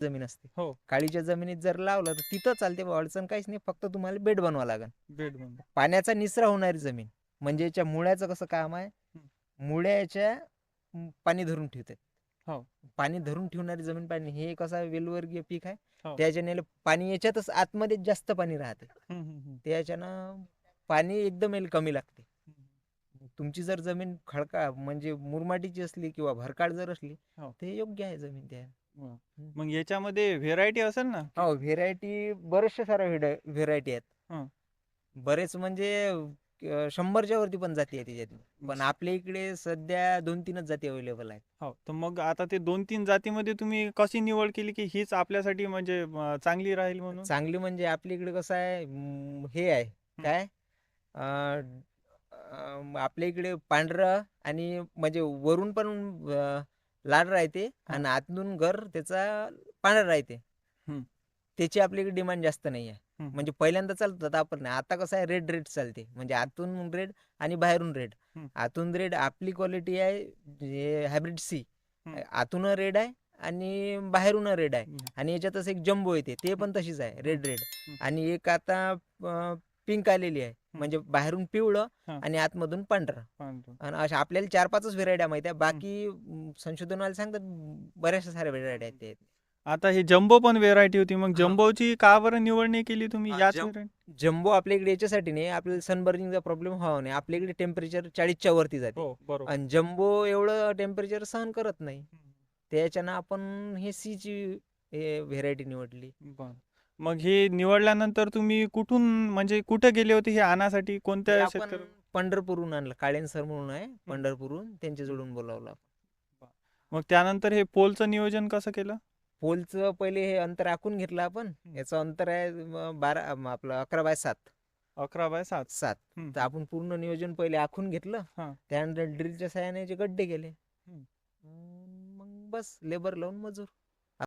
जमीन असते. हो. काळीच्या जमिनीत जर लावलं तर तिथं चालते बा, अडचण काहीच नाही. फक्त तुम्हाला बेड बनवावं लागेल. बेड बनव. पाण्याचा निचरा होणारी जमीन म्हणजे याच्या मुळ्याचं कसं काम आहे, मुळ्याच्या पाणी धरून ठेवते. हो. पाणी धरून ठेवणारी जमीन पाणी हे कसं वेलवर्गीय पीक आहे. हो. त्याच्याने पाणी याच्यातच आतमध्ये जास्त पाणी राहते. त्याच्यानं पाणी एकदम कमी लागते. तुमची जर जमीन खडका म्हणजे मुरमाटीची असली किंवा भरकाळ जर असली हो. ते योग्य आहे जमीन त्या. मग याच्यामध्ये व्हेरायटी असेल ना? हो, व्हेरायटी बरेचशा साऱ्या व्हेरायटी आहेत. हं. बरेच म्हणजे 100च्या वरती पण जाती आहे त्याच्यात. पण आपल्या इकडे सध्या 2-3च जाती अवेलेबल आहेत. हो. तर मग आता ते 2-3 जातीमध्ये तुम्ही कशी निवड केली की हीच आपल्यासाठी म्हणजे चांगली राहील म्हणून? चांगली म्हणजे आपल्या इकडे कसं आहे, हे आहे काय, आपल्या इकडे पांढरं आणि म्हणजे वरून पण लाल राहते आणि आतून घर त्याचा पांढरा राहते. त्याची आपल्याकडे डिमांड जास्त नाही आहे. म्हणजे पहिल्यांदा चालत होता आपण, आता कसं आहे रेड रेड चालते. म्हणजे आतून रेड आणि बाहेरून रेड. आतून रेड आपली क्वालिटी आहे हायब्रिड सी. आतून रेड आहे आणि बाहेरून रेड आहे. आणि याच्यातच एक जम्बो येते ते पण तशीच आहे रेड रेड. आणि एक आता पिंक आलेली आहे म्हणजे बाहेरून पिवळं आणि आतमधून पांढरं. आणि अशा आपल्याला 4-5च व्हेरायटी माहिती आहे. बाकी संशोधनवाले सांगतात बऱ्याचशा साऱ्या व्हेरायटी आहेत. आता ही जम्बो पण व्हेरायटी होती, मग जम्बोची का बरं निवड नाही केली तुम्ही? याच जम्बो आपल्या इकडे याच्यासाठी नाही, आपल्याला सनबर्निंगचा प्रॉब्लेम व्हावा नाही. आपल्या इकडे टेम्परेचर 40च्या वरती जाते. बरोबर. आणि जम्बो एवढं टेम्परेचर सहन करत नाही. त्याच्यानं आपण हे सीची व्हेरायटी निवडली. मग हे निवडल्यानंतर तुम्ही कुठून म्हणजे कुठे गेले होते हे आणण्यासाठी? कोणत्या आपण पंढरपूरहून आणलं. काळेन सर म्हणून आहे पंढरपूरहून, त्यांच्या जोडून बोलावलं. मग त्यानंतर हे पोलचं नियोजन कसं केलं? पोलचं पहिले हे अंतर आखून घेतलं आपण. याचं अंतर आहे आपलं 11x7. 11x7. तर आपण पूर्ण नियोजन पहिले आखून घेतलं. त्यानंतर ड्रिलच्या साहाय्याने गड्डे केले. मग बस लेबर लावून मजूर.